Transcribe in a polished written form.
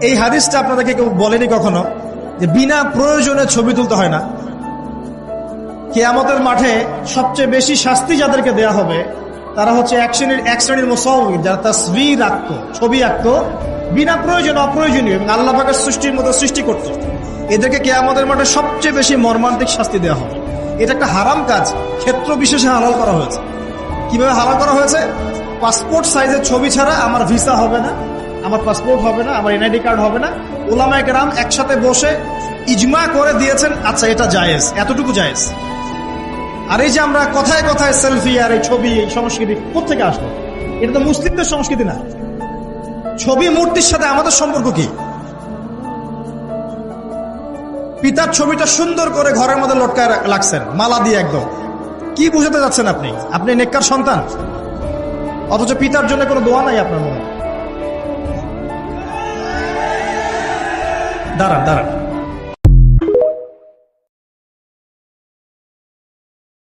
এই হাদিসটা আপনাদেরকে কেউ বলেনি কখনো যে বিনা প্রয়োজনে ছবি তুলতে হয় না। কিয়ামতের মাঠে সবচেয়ে বেশি শাস্তি যাদেরকে দেয়া হবে তারা হচ্ছে এক শ্রেণীর মুসাউয়ির, যারা তাসবির আঁকতো, ছবি আঁকতো বিনা প্রয়োজনে, অপ্রয়োজনীয় এবং আল্লাহ পাকের সৃষ্টির মতো সৃষ্টি করত। এদেরকে কিয়ামতের মাঠে সবচেয়ে বেশি মর্মান্তিক শাস্তি দেওয়া হবে। এটা একটা হারাম কাজ, ক্ষেত্র বিশেষে হালাল করা হয়েছে। কিভাবে হালাল করা হয়েছে? পাসপোর্ট সাইজের ছবি ছাড়া আমার ভিসা হবে না, আমার পাসপোর্ট হবে না, আমার এনআইডি কার্ড হবে না। উলামায়ে কেরাম একসাথে বসে ইজমা করে দিয়েছেন, আচ্ছা এটা জায়েজ, এতটুকু জায়েজ। আর এই যে আমরা কথায় কথায় সেলফি আর এই ছবি, এই সংস্কৃতি কোথেকে আসলো? এটা তো মুসলিমদের সংস্কৃতি না। ছবি মূর্তির সাথে আমাদের সম্পর্ক কি? পিতার ছবিটা সুন্দর করে ঘরের মধ্যে লটকায় রাখছেন মালা দিয়ে, একদম কি বুঝাতে যাচ্ছেন আপনি? আপনি নেককার সন্তান, অথচ পিতার জন্য কোনো দোয়া নাই আপনার মনে। দাঁড়ান দাঁড়ান